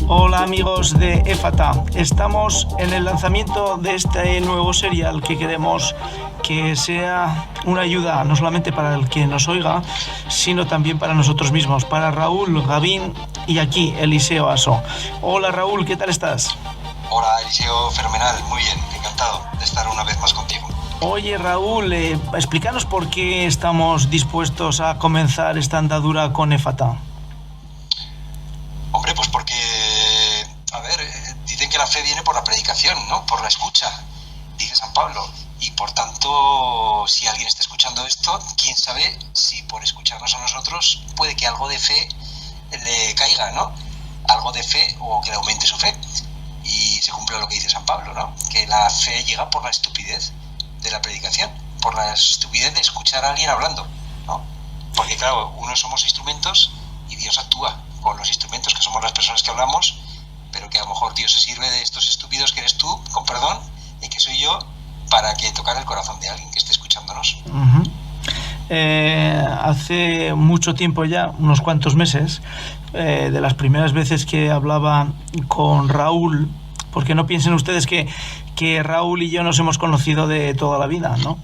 Hola amigos de Éfata, estamos en el lanzamiento de este nuevo serial que queremos que sea una ayuda no solamente para el que nos oiga, sino también para nosotros mismos, para Raúl, Gavín y aquí Eliseo Aso. Hola Raúl, ¿qué tal estás? Hola Eliseo, fenomenal, muy bien, encantado de estar una vez más contigo. Oye Raúl, explícanos por qué estamos dispuestos a comenzar esta andadura con Éfata. Hombre, pues porque, a ver, dicen que la fe viene por la predicación, ¿no? Por la escucha, dice San Pablo. Y por tanto, si alguien está escuchando esto, quién sabe si por escucharnos a nosotros puede que algo de fe le caiga, ¿no? Algo de fe o que le aumente su fe. Y se cumple lo que dice San Pablo, ¿no? Que la fe llega por la estupidez de la predicación, por la estupidez de escuchar a alguien hablando, ¿no? Porque claro, unos somos instrumentos y Dios actúa con los instrumentos, que somos las personas que hablamos, pero que a lo mejor Dios se sirve de estos estúpidos que eres tú, con perdón, y que soy yo, para que tocar el corazón de alguien que esté escuchándonos. Uh-huh. Hace mucho tiempo ya, unos cuantos meses, de las primeras veces que hablaba con Raúl, porque no piensen ustedes que Raúl y yo nos hemos conocido de toda la vida, ¿no?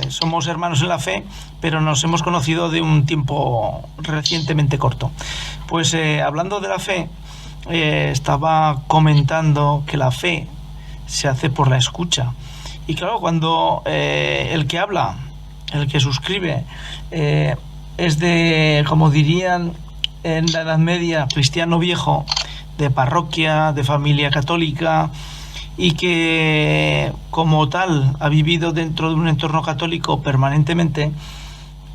Somos hermanos en la fe, pero nos hemos conocido de un tiempo recientemente corto. Pues hablando de la fe, estaba comentando que la fe se hace por la escucha. Y claro, cuando el que habla, el que suscribe, es de, como dirían en la Edad Media, cristiano viejo, de parroquia, de familia católica, y que como tal ha vivido dentro de un entorno católico permanentemente,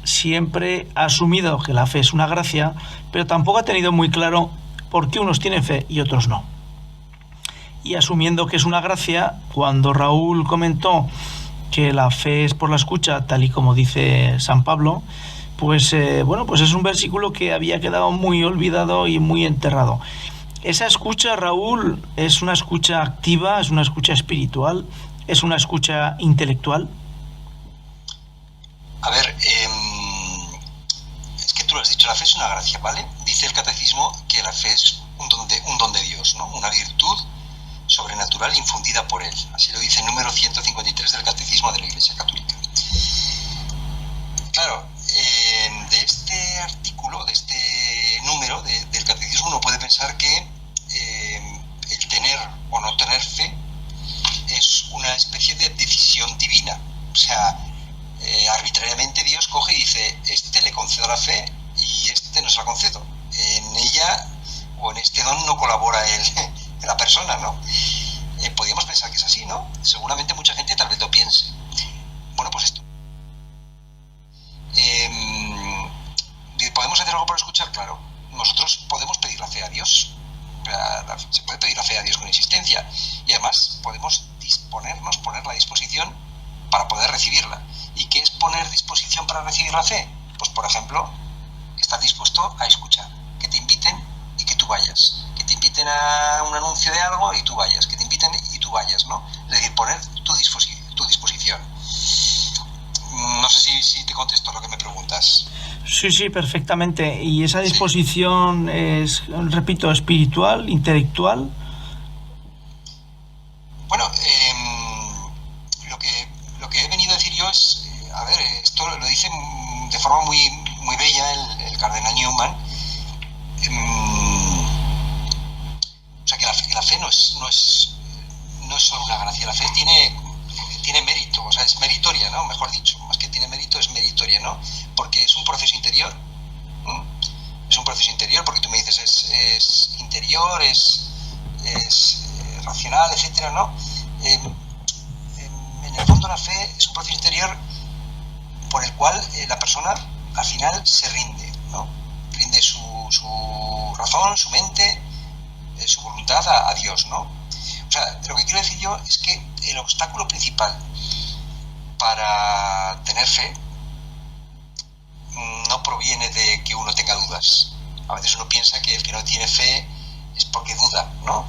siempre ha asumido que la fe es una gracia, pero tampoco ha tenido muy claro por qué unos tienen fe y otros no. Y asumiendo que es una gracia, cuando Raúl comentó que la fe es por la escucha, tal y como dice San Pablo, pues pues es un versículo que había quedado muy olvidado y muy enterrado. Esa escucha, Raúl, ¿es una escucha activa, es una escucha espiritual, es una escucha intelectual? A ver, es que tú lo has dicho, la fe es una gracia, ¿vale? Dice el catecismo que la fe es un don de Dios, ¿no? Una virtud sobrenatural infundida por él. Así lo dice el número 153 del Catecismo de la Iglesia Católica. Claro, de este artículo, de este número del Catecismo, uno puede pensar que el tener o no tener fe es una especie de decisión divina. O sea, arbitrariamente Dios coge y dice, este le concedo la fe y este no se la concedo. En ella o en este don no colabora la persona, ¿no? Podríamos pensar que es así, ¿no? Seguramente mucha gente tal vez lo piense. Bueno, pues esto. ¿Podemos hacer algo por escuchar? Claro. Nosotros podemos pedir la fe a Dios. Se puede pedir la fe a Dios con insistencia. Y además podemos poner la disposición para poder recibirla. ¿Y qué es poner disposición para recibir la fe? Pues, por ejemplo, estar dispuesto a escuchar. Que te inviten y que tú vayas. Que te inviten a un anuncio de algo y tú vayas. Que te inviten y tú vayas, ¿no? Es decir, poner tu disposición. No sé si te contesto lo que me preguntas. Sí, perfectamente. ¿Y esa disposición es, repito, espiritual, intelectual? Bueno, lo que he venido a decir yo es, a ver, esto lo dice de forma muy, muy bella el cardenal Newman. O sea, que la fe no es solo una gracia, la fe tiene mérito, o sea, es meritoria, ¿no? Mejor dicho, más que tiene mérito, es meritoria, ¿no? Porque es un proceso interior. Es un proceso interior, porque tú me dices, es interior, es racional, etcétera, ¿no? En el fondo la fe es un proceso interior por el cual la persona al final se rinde, ¿no? Rinde su razón, su mente, su voluntad a Dios, ¿no? O sea, lo que quiero decir yo es que el obstáculo principal para tener fe no proviene de que uno tenga dudas. A veces uno piensa que el que no tiene fe es porque duda, ¿no?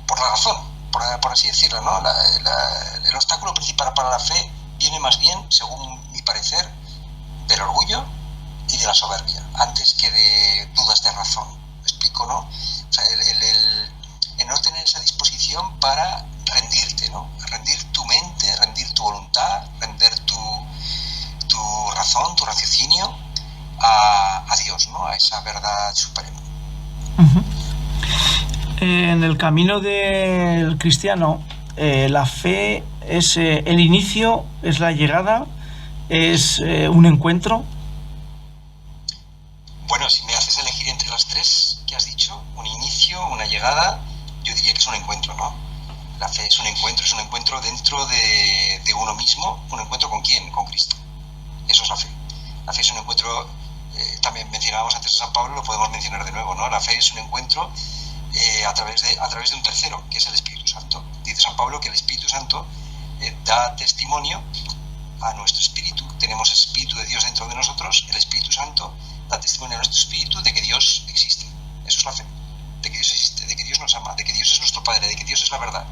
Por la razón, por así decirlo, ¿no? El obstáculo principal para la fe viene más bien, según mi parecer, del orgullo y de la soberbia, antes que de dudas de razón. ¿Me explico? básico, ¿no? O sea, el no tener esa disposición para rendirte, ¿no? Rendir tu mente, rendir tu voluntad, rendir tu razón, tu raciocinio a Dios, ¿no? A esa verdad suprema. Uh-huh. En el camino del cristiano, la fe es el inicio, es la llegada, es un encuentro. Bueno, si me haces elegir entre las tres que has dicho, un inicio, una llegada, yo diría que es un encuentro, ¿no? La fe es un encuentro dentro de uno mismo. ¿Un encuentro con quién? Con Cristo. Eso es la fe. La fe es un encuentro, también mencionábamos antes a San Pablo, lo podemos mencionar de nuevo, ¿no? La fe es un encuentro a través de un tercero, que es el Espíritu Santo. Dice San Pablo que el Espíritu Santo da testimonio a nuestro espíritu. Tenemos el Espíritu de Dios dentro de nosotros. El Espíritu Santo da testimonio a nuestro espíritu de que Dios existe. Eso es la fe. De que Dios existe, de que Dios nos ama, de que Dios es nuestro Padre, de que Dios es la verdad.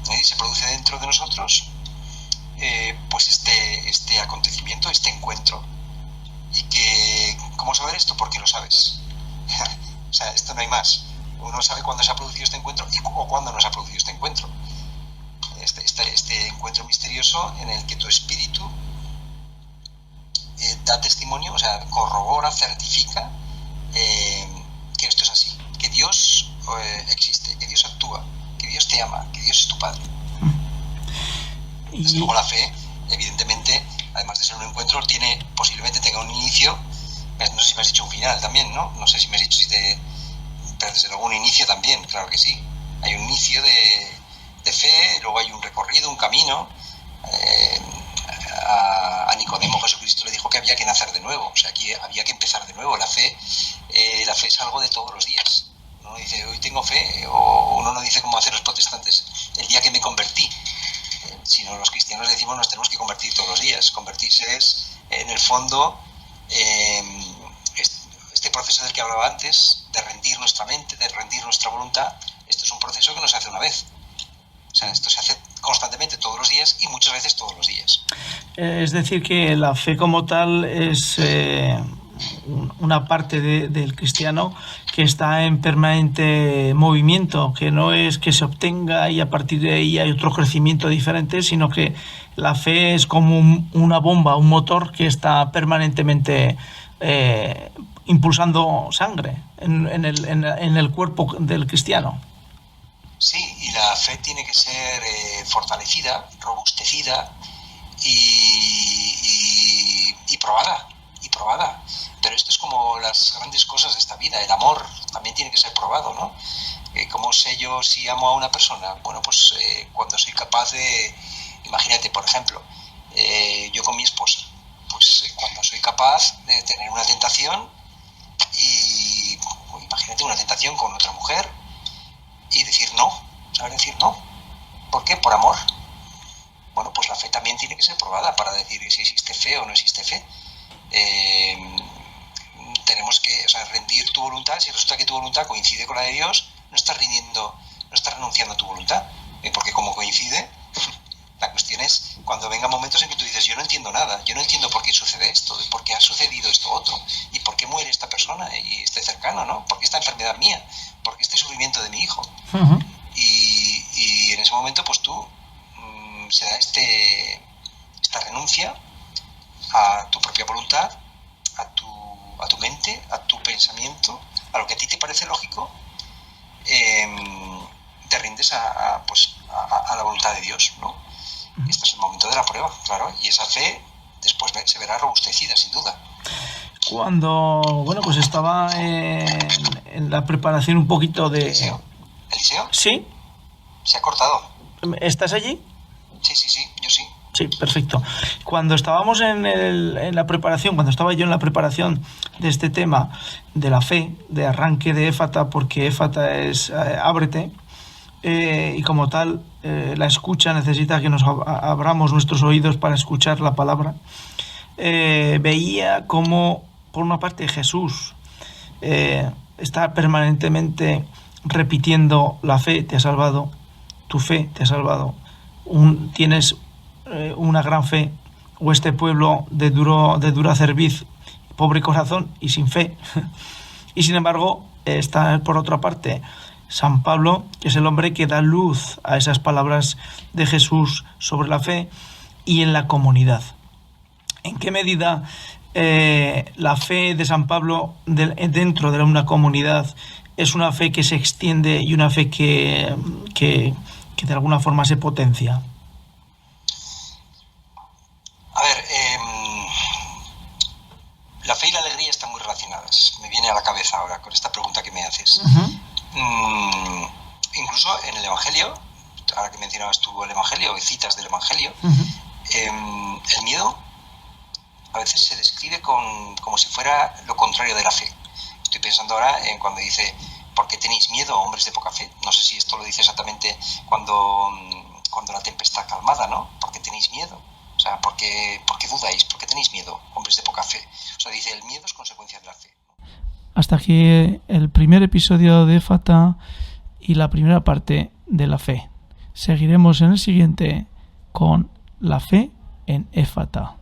Y se produce dentro de nosotros pues este acontecimiento, este encuentro. Y que, ¿cómo saber esto? Porque lo sabes. O sea, esto no hay más. Uno sabe cuándo se ha producido este encuentro o cuándo no se ha producido este encuentro. Este encuentro misterioso en el que tu espíritu da testimonio, o sea, corrobora, certifica que esto es así, que Dios existe, que Dios actúa, que Dios te ama, que Dios es tu Padre. Desde luego la fe, evidentemente, además de ser un encuentro, posiblemente tenga un inicio. No sé si me has dicho un final también, ¿no? No sé si me has dicho pero desde luego un inicio también, claro que sí. Hay un inicio de fe, luego hay un recorrido, un camino. A Nicodemo Jesucristo le dijo que había que nacer de nuevo, o sea, que había que empezar de nuevo. La fe es algo de todos los días. Uno dice, hoy tengo fe, o uno no dice como hacen los protestantes, el día que me convertí. Sino los cristianos decimos nos tenemos que convertir todos los días. Convertirse es, en el fondo, este proceso del que hablaba antes, de rendir nuestra mente, de rendir nuestra voluntad. Esto es un proceso que no se hace una vez. O sea, esto se hace constantemente todos los días y muchas veces todos los días. Es decir, que la fe como tal es una parte del cristiano que está en permanente movimiento, que no es que se obtenga y a partir de ahí hay otro crecimiento diferente, sino que la fe es como una bomba, un motor que está permanentemente impulsando sangre en el cuerpo del cristiano. Sí, y la fe tiene que ser fortalecida, robustecida y probada. Pero esto es como las grandes cosas de esta vida. El amor también tiene que ser probado, ¿no? ¿Cómo sé yo si amo a una persona? Bueno, pues cuando soy capaz de... Imagínate, por ejemplo, yo con mi esposa, pues cuando soy capaz de tener una tentación y imagínate una tentación con otra mujer y decir no, saber decir no. ¿Por qué? Por amor. Bueno, pues la fe también tiene que ser probada para decir si existe fe o no existe fe. Tenemos que, o sea, rendir tu voluntad. Si resulta que tu voluntad coincide con la de Dios, no estás renunciando a tu voluntad, porque como coincide, la cuestión es cuando vengan momentos en que tú dices yo no entiendo nada, yo no entiendo por qué sucede esto, por qué ha sucedido esto otro, y por qué muere esta persona y este cercano, ¿no? ¿Por qué esta enfermedad mía? ¿Por qué este sufrimiento de mi hijo? Uh-huh. Y en ese momento pues tú se da esta renuncia a tu propia voluntad, a tu mente, a tu pensamiento, a lo que a ti te parece lógico, te rindes a la voluntad de Dios, ¿no? Este es el momento de la prueba, claro, y esa fe después se verá robustecida, sin duda. Cuando, bueno, pues estaba en la preparación un poquito de... ¿Eliseo? ¿Sí? ¿Se ha cortado? ¿Estás allí? Sí, yo sí. Sí, perfecto. Cuando estábamos en la preparación, cuando estaba yo en la preparación de este tema de la fe, de arranque de Éfata, porque Éfata es ábrete, y como tal, la escucha necesita que nos abramos nuestros oídos para escuchar la palabra, veía como, por una parte, Jesús está permanentemente repitiendo la fe te ha salvado, tu fe te ha salvado, tienes una gran fe, o este pueblo de dura cerviz, pobre corazón y sin fe. Y sin embargo, está por otra parte San Pablo, que es el hombre que da luz a esas palabras de Jesús sobre la fe, y en la comunidad. ¿En qué medida la fe de San Pablo dentro de una comunidad es una fe que se extiende y una fe que de alguna forma se potencia? A ver, la fe y la alegría están muy relacionadas. Me viene a la cabeza ahora con esta pregunta que me haces. Incluso en el Evangelio, ahora que mencionabas tú el Evangelio y citas del Evangelio, el miedo a veces se describe como si fuera lo contrario de la fe. Estoy pensando ahora en cuando dice: ¿por qué tenéis miedo, hombres de poca fe? No sé si esto lo dice exactamente cuando la tempestad calmada, ¿no? ¿Por qué tenéis miedo? O sea, ¿por qué dudáis? ¿Por qué tenéis miedo, hombres de poca fe? O sea, dice, el miedo es consecuencia de la fe. Hasta aquí el primer episodio de Éfata y la primera parte de la fe. Seguiremos en el siguiente con la fe en Éfata.